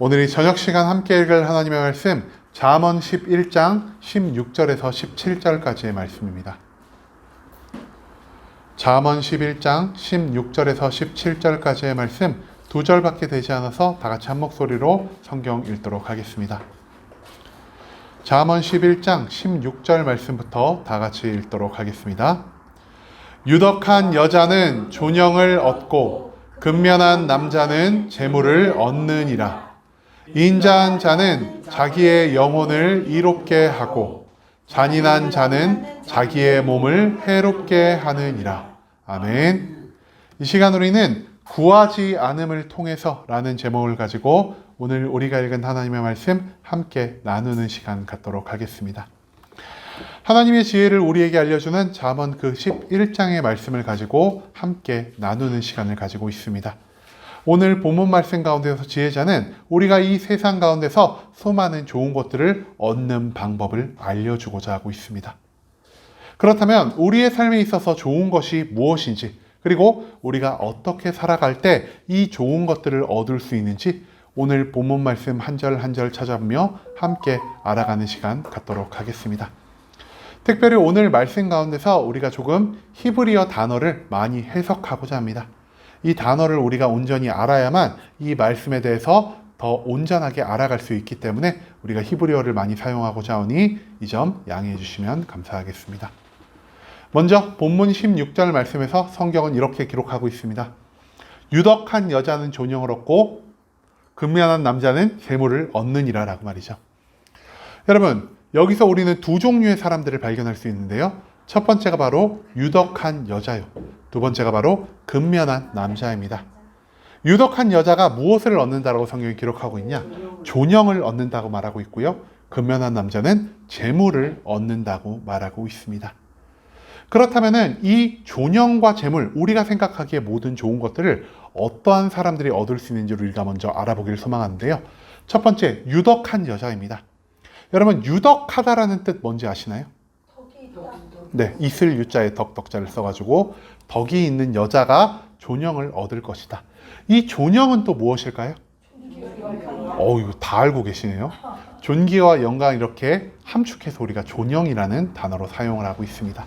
오늘 이 저녁 시간 함께 읽을 하나님의 말씀 잠언 11장 16절에서 17절까지의 말씀입니다. 잠언 11장 16절에서 17절까지의 말씀 두 절밖에 되지 않아서 다 같이 한 목소리로 성경 읽도록 하겠습니다. 잠언 11장 16절 말씀부터 다 같이 읽도록 하겠습니다. 유덕한 여자는 존영을 얻고 근면한 남자는 재물을 얻느니라. 인자한 자는 자기의 영혼을 이롭게 하고 잔인한 자는 자기의 몸을 해롭게 하느니라. 아멘. 이 시간 우리는 구하지 않음을 통해서 라는 제목을 가지고 오늘 우리가 읽은 하나님의 말씀 함께 나누는 시간 갖도록 하겠습니다. 하나님의 지혜를 우리에게 알려주는 잠언 그 11장의 말씀을 가지고 함께 나누는 시간을 가지고 있습니다. 오늘 본문 말씀 가운데서 지혜자는 우리가 이 세상 가운데서 수많은 좋은 것들을 얻는 방법을 알려주고자 하고 있습니다. 그렇다면 우리의 삶에 있어서 좋은 것이 무엇인지, 그리고 우리가 어떻게 살아갈 때 이 좋은 것들을 얻을 수 있는지 오늘 본문 말씀 한 절 한 절 찾아보며 함께 알아가는 시간 갖도록 하겠습니다. 특별히 오늘 말씀 가운데서 우리가 조금 히브리어 단어를 많이 해석하고자 합니다. 이 단어를 우리가 온전히 알아야만 이 말씀에 대해서 더 온전하게 알아갈 수 있기 때문에 우리가 히브리어를 많이 사용하고자 하니 이 점 양해해 주시면 감사하겠습니다. 먼저 본문 16절 말씀에서 성경은 이렇게 기록하고 있습니다. 유덕한 여자는 존영을 얻고 근면한 남자는 재물을 얻느니라 라고 말이죠. 여러분, 여기서 우리는 두 종류의 사람들을 발견할 수 있는데요. 첫 번째가 바로 유덕한 여자요. 두 번째가 바로 근면한 남자입니다. 유덕한 여자가 무엇을 얻는다라고 성경이 기록하고 있냐? 존영을 얻는다고 말하고 있고요. 근면한 남자는 재물을 얻는다고 말하고 있습니다. 그렇다면은 이 존영과 재물, 우리가 생각하기에 모든 좋은 것들을 어떠한 사람들이 얻을 수 있는지를 우리가 먼저 알아보기를 소망하는데요. 첫 번째, 유덕한 여자입니다. 여러분, 유덕하다라는 뜻 뭔지 아시나요? 네, 있을 유자에 덕자를 써가지고 덕이 있는 여자가 존영을 얻을 것이다. 이 존영은 또 무엇일까요? 이거 다 알고 계시네요. 존귀와 영광 이렇게 함축해서 우리가 존영이라는 단어로 사용을 하고 있습니다.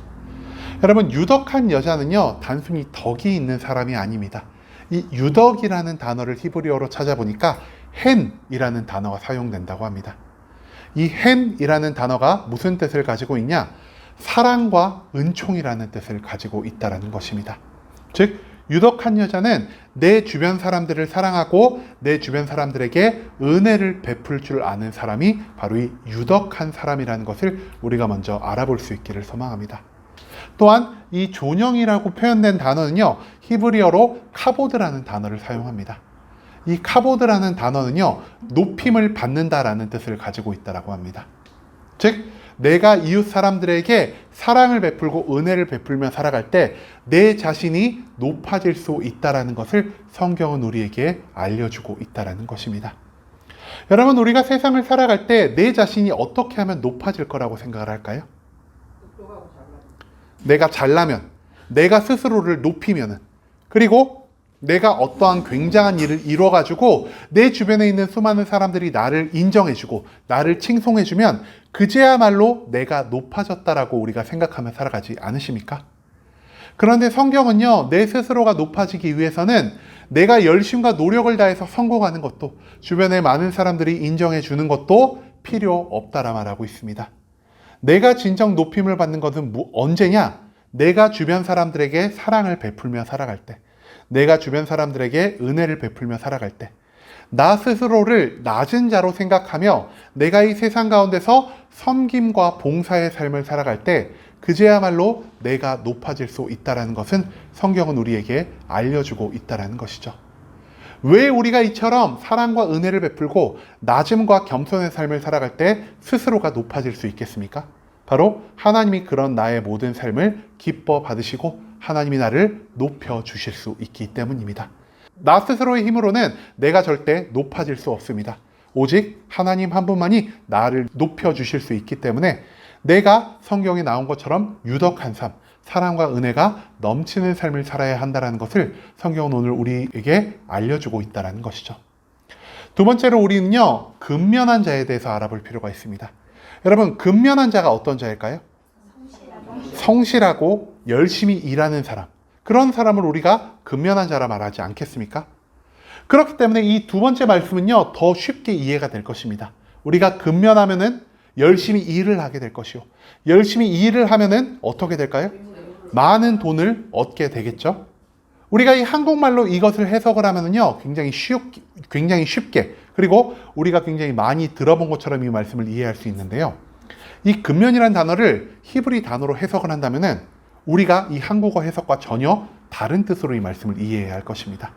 여러분, 유덕한 여자는요, 단순히 덕이 있는 사람이 아닙니다. 이 유덕이라는 단어를 히브리어로 찾아보니까 헨이라는 단어가 사용된다고 합니다. 이 헨이라는 단어가 무슨 뜻을 가지고 있냐? 사랑과 은총이라는 뜻을 가지고 있다는 것입니다. 즉, 유덕한 여자는 내 주변 사람들을 사랑하고 내 주변 사람들에게 은혜를 베풀 줄 아는 사람이 바로 이 유덕한 사람이라는 것을 우리가 먼저 알아볼 수 있기를 소망합니다. 또한 이 존영이라고 표현된 단어는요, 히브리어로 카보드라는 단어를 사용합니다. 이 카보드라는 단어는요, 높임을 받는다라는 뜻을 가지고 있다고 합니다. 즉, 내가 이웃 사람들에게 사랑을 베풀고 은혜를 베풀며 살아갈 때 내 자신이 높아질 수 있다는 것을 성경은 우리에게 알려주고 있다는 것입니다. 여러분, 우리가 세상을 살아갈 때 내 자신이 어떻게 하면 높아질 거라고 생각을 할까요? 내가 잘나면, 내가 스스로를 높이면은, 그리고 내가 어떠한 굉장한 일을 이뤄가지고 내 주변에 있는 수많은 사람들이 나를 인정해주고 나를 칭송해주면 그제야말로 내가 높아졌다라고 우리가 생각하며 살아가지 않으십니까? 그런데 성경은요, 내 스스로가 높아지기 위해서는 내가 열심과 노력을 다해서 성공하는 것도, 주변에 많은 사람들이 인정해주는 것도 필요 없다라 말하고 있습니다. 내가 진정 높임을 받는 것은 언제냐? 내가 주변 사람들에게 사랑을 베풀며 살아갈 때, 내가 주변 사람들에게 은혜를 베풀며 살아갈 때, 나 스스로를 낮은 자로 생각하며 내가 이 세상 가운데서 섬김과 봉사의 삶을 살아갈 때 그제야말로 내가 높아질 수 있다는 것은 성경은 우리에게 알려주고 있다는 것이죠. 왜 우리가 이처럼 사랑과 은혜를 베풀고 낮음과 겸손의 삶을 살아갈 때 스스로가 높아질 수 있겠습니까? 바로 하나님이 그런 나의 모든 삶을 기뻐 받으시고 하나님이 나를 높여주실 수 있기 때문입니다. 나 스스로의 힘으로는 내가 절대 높아질 수 없습니다. 오직 하나님 한 분만이 나를 높여주실 수 있기 때문에 내가 성경에 나온 것처럼 유덕한 삶, 사랑과 은혜가 넘치는 삶을 살아야 한다는 것을 성경은 오늘 우리에게 알려주고 있다는 것이죠. 두 번째로 우리는요, 근면한 자에 대해서 알아볼 필요가 있습니다. 여러분, 근면한 자가 어떤 자일까요? 성실하고 열심히 일하는 사람. 그런 사람을 우리가 근면한 자라 말하지 않겠습니까? 그렇기 때문에 이 두 번째 말씀은요, 더 쉽게 이해가 될 것입니다. 우리가 근면하면은 열심히 일을 하게 될 것이요. 열심히 일을 하면은 어떻게 될까요? 많은 돈을 얻게 되겠죠. 우리가 이 한국말로 이것을 해석을 하면은요, 굉장히 쉽게, 그리고 우리가 굉장히 많이 들어본 것처럼 이 말씀을 이해할 수 있는데요. 이 근면이라는 단어를 히브리 단어로 해석을 한다면은 우리가 이 한국어 해석과 전혀 다른 뜻으로 이 말씀을 이해해야 할 것입니다.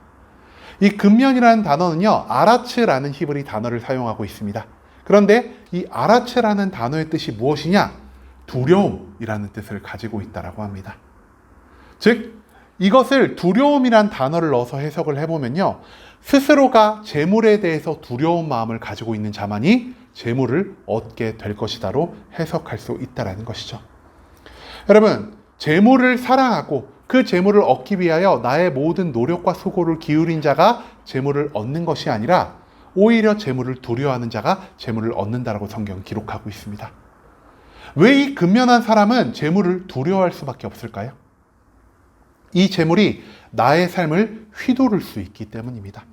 이 근면이라는 단어는요, 아라츠라는 히브리 단어를 사용하고 있습니다. 그런데 이 아라츠라는 단어의 뜻이 무엇이냐? 두려움이라는 뜻을 가지고 있다라고 합니다. 즉, 이것을 두려움이란 단어를 넣어서 해석을 해보면요, 스스로가 재물에 대해서 두려운 마음을 가지고 있는 자만이 재물을 얻게 될 것이다로 해석할 수 있다는 것이죠. 여러분, 재물을 사랑하고 그 재물을 얻기 위하여 나의 모든 노력과 수고를 기울인 자가 재물을 얻는 것이 아니라 오히려 재물을 두려워하는 자가 재물을 얻는다라고 성경은 기록하고 있습니다. 왜 이 근면한 사람은 재물을 두려워할 수밖에 없을까요? 이 재물이 나의 삶을 휘두를 수 있기 때문입니다.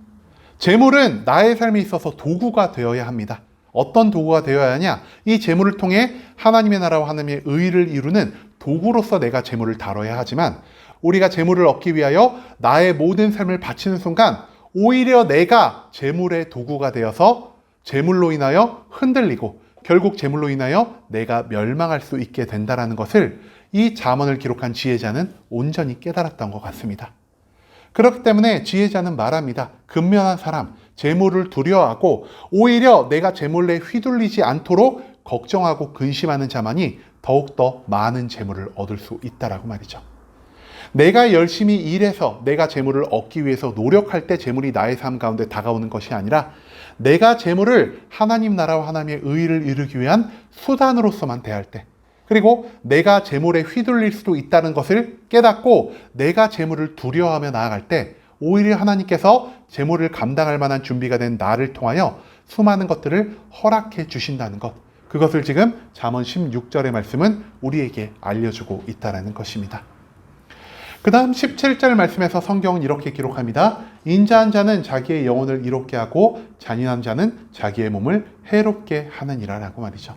재물은 나의 삶에 있어서 도구가 되어야 합니다. 어떤 도구가 되어야 하냐? 이 재물을 통해 하나님의 나라와 하나님의 의를 이루는 도구로서 내가 재물을 다뤄야 하지만, 우리가 재물을 얻기 위하여 나의 모든 삶을 바치는 순간 오히려 내가 재물의 도구가 되어서 재물로 인하여 흔들리고 결국 재물로 인하여 내가 멸망할 수 있게 된다는 것을 이 잠언을 기록한 지혜자는 온전히 깨달았던 것 같습니다. 그렇기 때문에 지혜자는 말합니다. 근면한 사람, 재물을 두려워하고 오히려 내가 재물에 휘둘리지 않도록 걱정하고 근심하는 자만이 더욱더 많은 재물을 얻을 수 있다라고 말이죠. 내가 열심히 일해서 내가 재물을 얻기 위해서 노력할 때 재물이 나의 삶 가운데 다가오는 것이 아니라 내가 재물을 하나님 나라와 하나님의 의를 이루기 위한 수단으로서만 대할 때, 그리고 내가 재물에 휘둘릴 수도 있다는 것을 깨닫고 내가 재물을 두려워하며 나아갈 때 오히려 하나님께서 재물을 감당할 만한 준비가 된 나를 통하여 수많은 것들을 허락해 주신다는 것, 그것을 지금 잠언 16절의 말씀은 우리에게 알려주고 있다는 것입니다. 그 다음 17절 말씀에서 성경은 이렇게 기록합니다. 인자한 자는 자기의 영혼을 이롭게 하고 잔인한 자는 자기의 몸을 해롭게 하느니라 라고 말이죠.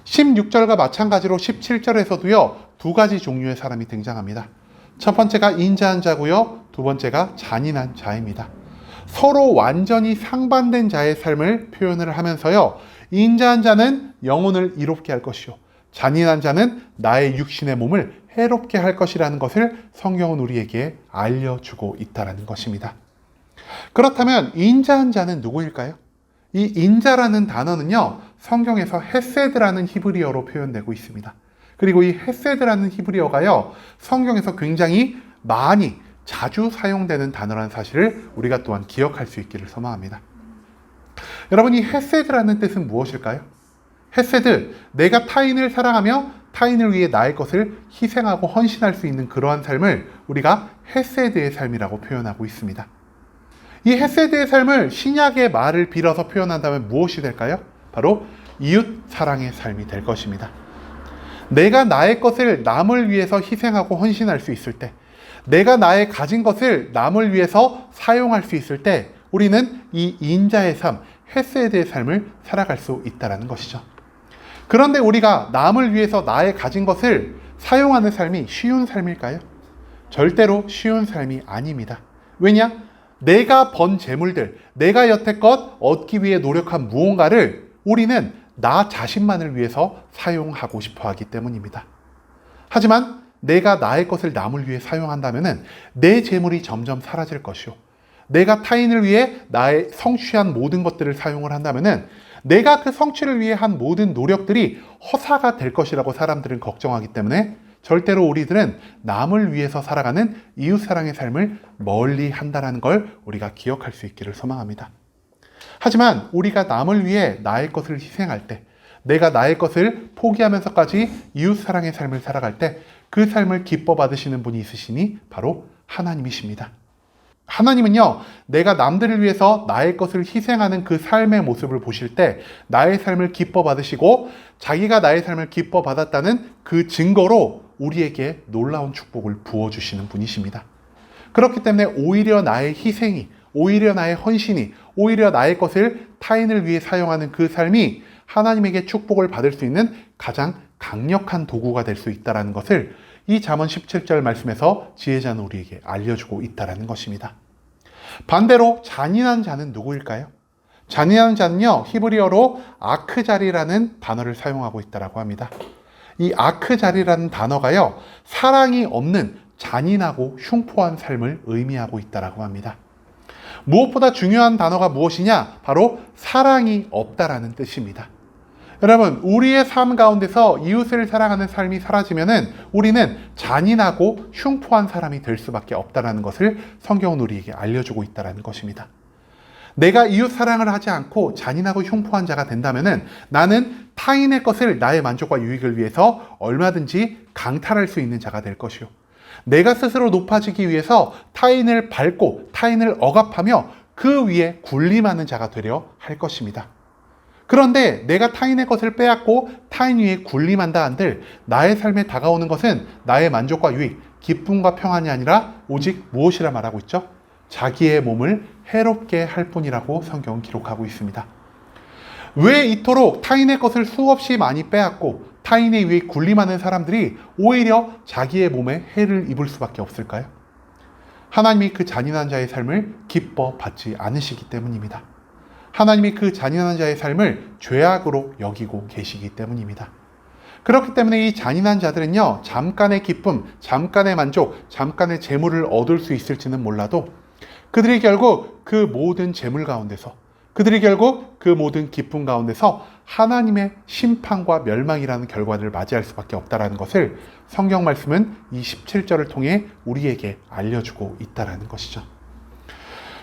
16절과 마찬가지로 17절에서도요, 두 가지 종류의 사람이 등장합니다. 첫 번째가 인자한 자고요, 두 번째가 잔인한 자입니다. 서로 완전히 상반된 자의 삶을 표현을 하면서요, 인자한 자는 영혼을 이롭게 할 것이요, 잔인한 자는 나의 육신의 몸을 해롭게 할 것이라는 것을 성경은 우리에게 알려주고 있다는 것입니다. 그렇다면 인자한 자는 누구일까요? 이 인자라는 단어는요, 성경에서 헤세드라는 히브리어로 표현되고 있습니다. 그리고 이 헤세드라는 히브리어가요, 성경에서 굉장히 많이 자주 사용되는 단어라는 사실을 우리가 또한 기억할 수 있기를 소망합니다. 여러분, 이 헤세드라는 뜻은 무엇일까요? 헤세드, 내가 타인을 사랑하며 타인을 위해 나의 것을 희생하고 헌신할 수 있는 그러한 삶을 우리가 헤세드의 삶이라고 표현하고 있습니다. 이 헤세드의 삶을 신약의 말을 빌어서 표현한다면 무엇이 될까요? 바로 이웃 사랑의 삶이 될 것입니다. 내가 나의 것을 남을 위해서 희생하고 헌신할 수 있을 때, 내가 나의 가진 것을 남을 위해서 사용할 수 있을 때 우리는 이 인자의 삶, 헤세드의 삶을 살아갈 수 있다는 것이죠. 그런데 우리가 남을 위해서 나의 가진 것을 사용하는 삶이 쉬운 삶일까요? 절대로 쉬운 삶이 아닙니다. 왜냐? 내가 번 재물들, 내가 여태껏 얻기 위해 노력한 무언가를 우리는 나 자신만을 위해서 사용하고 싶어 하기 때문입니다. 하지만 내가 나의 것을 남을 위해 사용한다면 내 재물이 점점 사라질 것이요, 내가 타인을 위해 나의 성취한 모든 것들을 사용을 한다면 내가 그 성취를 위해 한 모든 노력들이 허사가 될 것이라고 사람들은 걱정하기 때문에 절대로 우리들은 남을 위해서 살아가는 이웃사랑의 삶을 멀리 한다는 걸 우리가 기억할 수 있기를 소망합니다. 하지만 우리가 남을 위해 나의 것을 희생할 때, 내가 나의 것을 포기하면서까지 이웃사랑의 삶을 살아갈 때 그 삶을 기뻐 받으시는 분이 있으시니 바로 하나님이십니다. 하나님은요, 내가 남들을 위해서 나의 것을 희생하는 그 삶의 모습을 보실 때 나의 삶을 기뻐 받으시고 자기가 나의 삶을 기뻐 받았다는 그 증거로 우리에게 놀라운 축복을 부어주시는 분이십니다. 그렇기 때문에 오히려 나의 희생이, 오히려 나의 헌신이, 오히려 나의 것을 타인을 위해 사용하는 그 삶이 하나님에게 축복을 받을 수 있는 가장 강력한 도구가 될 수 있다는 것을 이 잠언 17절 말씀에서 지혜자는 우리에게 알려주고 있다는 것입니다. 반대로 잔인한 자는 누구일까요? 잔인한 자는요, 히브리어로 아크자리라는 단어를 사용하고 있다고 합니다. 이 아크자리라는 단어가요, 사랑이 없는 잔인하고 흉포한 삶을 의미하고 있다고 합니다. 무엇보다 중요한 단어가 무엇이냐? 바로 사랑이 없다라는 뜻입니다. 여러분, 우리의 삶 가운데서 이웃을 사랑하는 삶이 사라지면은 우리는 잔인하고 흉포한 사람이 될 수밖에 없다는 것을 성경은 우리에게 알려주고 있다는 것입니다. 내가 이웃 사랑을 하지 않고 잔인하고 흉포한 자가 된다면은 나는 타인의 것을 나의 만족과 유익을 위해서 얼마든지 강탈할 수 있는 자가 될 것이요. 내가 스스로 높아지기 위해서 타인을 밟고 타인을 억압하며 그 위에 군림하는 자가 되려 할 것입니다. 그런데 내가 타인의 것을 빼앗고 타인 위에 군림한다 한들 나의 삶에 다가오는 것은 나의 만족과 유익, 기쁨과 평안이 아니라 오직 무엇이라 말하고 있죠? 자기의 몸을 해롭게 할 뿐이라고 성경은 기록하고 있습니다. 왜 이토록 타인의 것을 수없이 많이 빼앗고 타인의 위에 군림하는 사람들이 오히려 자기의 몸에 해를 입을 수밖에 없을까요? 하나님이 그 잔인한 자의 삶을 기뻐 받지 않으시기 때문입니다. 하나님이 그 잔인한 자의 삶을 죄악으로 여기고 계시기 때문입니다. 그렇기 때문에 이 잔인한 자들은요, 잠깐의 기쁨, 잠깐의 만족, 잠깐의 재물을 얻을 수 있을지는 몰라도 그들이 결국 그 모든 재물 가운데서, 그들이 결국 그 모든 기쁨 가운데서 하나님의 심판과 멸망이라는 결과를 맞이할 수밖에 없다는 것을 성경 말씀은 이 17절을 통해 우리에게 알려주고 있다는 것이죠.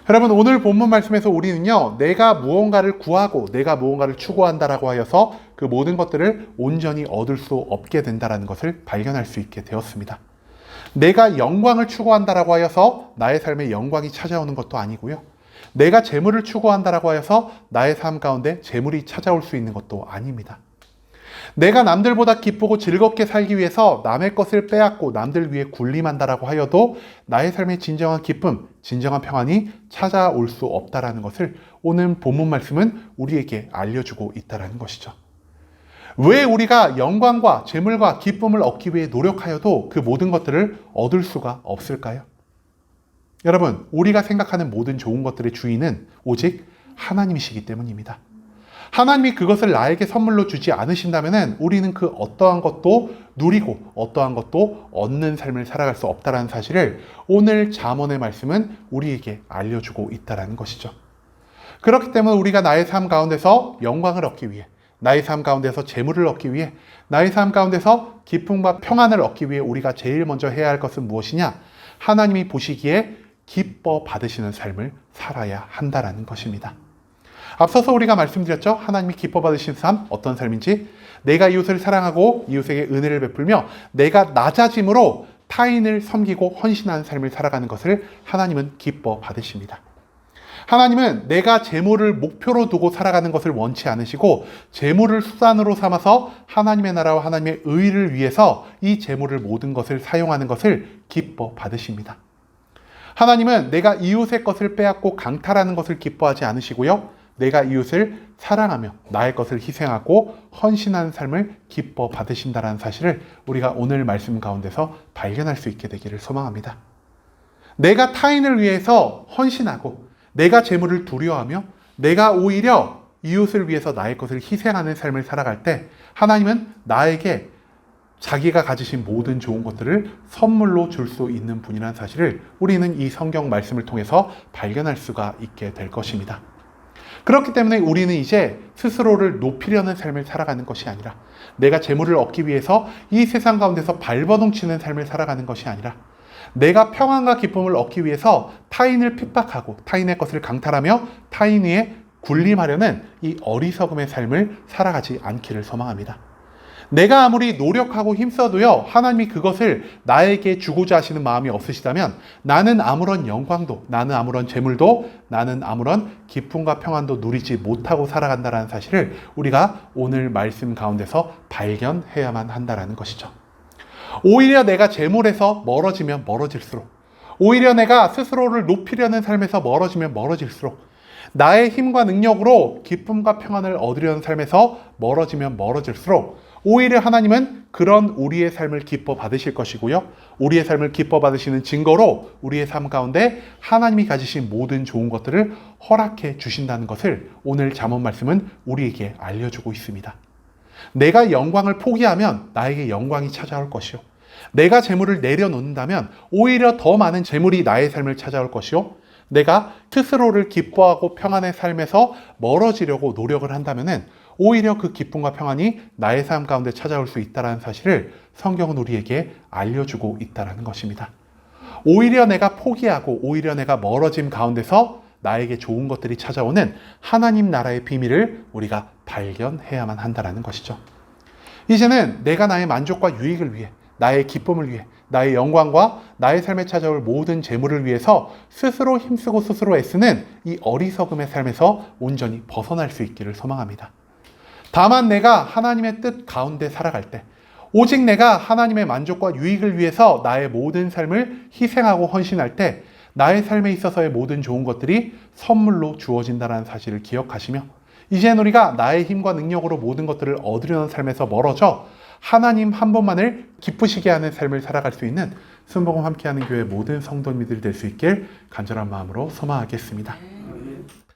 여러분, 오늘 본문 말씀에서 우리는요, 내가 무언가를 구하고 내가 무언가를 추구한다라고 하여서 그 모든 것들을 온전히 얻을 수 없게 된다는 것을 발견할 수 있게 되었습니다. 내가 영광을 추구한다라고 하여서 나의 삶에 영광이 찾아오는 것도 아니고요. 내가 재물을 추구한다라고 하여서 나의 삶 가운데 재물이 찾아올 수 있는 것도 아닙니다. 내가 남들보다 기쁘고 즐겁게 살기 위해서 남의 것을 빼앗고 남들 위해 군림한다라고 하여도 나의 삶의 진정한 기쁨, 진정한 평안이 찾아올 수 없다라는 것을 오늘 본문 말씀은 우리에게 알려주고 있다는 것이죠. 왜 우리가 영광과 재물과 기쁨을 얻기 위해 노력하여도 그 모든 것들을 얻을 수가 없을까요? 여러분, 우리가 생각하는 모든 좋은 것들의 주인은 오직 하나님이시기 때문입니다. 하나님이 그것을 나에게 선물로 주지 않으신다면 우리는 그 어떠한 것도 누리고 어떠한 것도 얻는 삶을 살아갈 수 없다는 사실을 오늘 잠언의 말씀은 우리에게 알려주고 있다는 것이죠. 그렇기 때문에 우리가 나의 삶 가운데서 영광을 얻기 위해, 나의 삶 가운데서 재물을 얻기 위해, 나의 삶 가운데서 기쁨과 평안을 얻기 위해 우리가 제일 먼저 해야 할 것은 무엇이냐? 하나님이 보시기에 기뻐 받으시는 삶을 살아야 한다는 것입니다. 앞서서 우리가 말씀드렸죠. 하나님이 기뻐 받으시는 삶, 어떤 삶인지, 내가 이웃을 사랑하고 이웃에게 은혜를 베풀며 내가 낮아짐으로 타인을 섬기고 헌신하는 삶을 살아가는 것을 하나님은 기뻐 받으십니다. 하나님은 내가 재물을 목표로 두고 살아가는 것을 원치 않으시고 재물을 수단으로 삼아서 하나님의 나라와 하나님의 의를 위해서 이 재물을 모든 것을 사용하는 것을 기뻐 받으십니다. 하나님은 내가 이웃의 것을 빼앗고 강탈하는 것을 기뻐하지 않으시고요. 내가 이웃을 사랑하며 나의 것을 희생하고 헌신하는 삶을 기뻐 받으신다는 사실을 우리가 오늘 말씀 가운데서 발견할 수 있게 되기를 소망합니다. 내가 타인을 위해서 헌신하고 내가 재물을 두려워하며 내가 오히려 이웃을 위해서 나의 것을 희생하는 삶을 살아갈 때 하나님은 나에게 자기가 가지신 모든 좋은 것들을 선물로 줄 수 있는 분이라는 사실을 우리는 이 성경 말씀을 통해서 발견할 수가 있게 될 것입니다. 그렇기 때문에 우리는 이제 스스로를 높이려는 삶을 살아가는 것이 아니라 내가 재물을 얻기 위해서 이 세상 가운데서 발버둥치는 삶을 살아가는 것이 아니라 내가 평안과 기쁨을 얻기 위해서 타인을 핍박하고 타인의 것을 강탈하며 타인 위에 군림하려는 이 어리석음의 삶을 살아가지 않기를 소망합니다. 내가 아무리 노력하고 힘써도요, 하나님이 그것을 나에게 주고자 하시는 마음이 없으시다면 나는 아무런 영광도, 나는 아무런 재물도, 나는 아무런 기쁨과 평안도 누리지 못하고 살아간다는 사실을 우리가 오늘 말씀 가운데서 발견해야만 한다는 것이죠. 오히려 내가 재물에서 멀어지면 멀어질수록, 오히려 내가 스스로를 높이려는 삶에서 멀어지면 멀어질수록, 나의 힘과 능력으로 기쁨과 평안을 얻으려는 삶에서 멀어지면 멀어질수록 오히려 하나님은 그런 우리의 삶을 기뻐 받으실 것이고요. 우리의 삶을 기뻐 받으시는 증거로 우리의 삶 가운데 하나님이 가지신 모든 좋은 것들을 허락해 주신다는 것을 오늘 잠언 말씀은 우리에게 알려주고 있습니다. 내가 영광을 포기하면 나에게 영광이 찾아올 것이요. 내가 재물을 내려놓는다면 오히려 더 많은 재물이 나의 삶을 찾아올 것이요. 내가 스스로를 기뻐하고 평안의 삶에서 멀어지려고 노력을 한다면 오히려 그 기쁨과 평안이 나의 삶 가운데 찾아올 수 있다는 사실을 성경은 우리에게 알려주고 있다는 것입니다. 오히려 내가 포기하고 오히려 내가 멀어짐 가운데서 나에게 좋은 것들이 찾아오는 하나님 나라의 비밀을 우리가 발견해야만 한다는 것이죠. 이제는 내가 나의 만족과 유익을 위해, 나의 기쁨을 위해, 나의 영광과 나의 삶에 찾아올 모든 재물을 위해서 스스로 힘쓰고 스스로 애쓰는 이 어리석음의 삶에서 온전히 벗어날 수 있기를 소망합니다. 다만 내가 하나님의 뜻 가운데 살아갈 때, 오직 내가 하나님의 만족과 유익을 위해서 나의 모든 삶을 희생하고 헌신할 때 나의 삶에 있어서의 모든 좋은 것들이 선물로 주어진다는 사실을 기억하시며, 이제는 우리가 나의 힘과 능력으로 모든 것들을 얻으려는 삶에서 멀어져 하나님 한 분만을 기쁘시게 하는 삶을 살아갈 수 있는 순복음 함께하는 교회 모든 성도님들이 될 수 있길 간절한 마음으로 소망하겠습니다.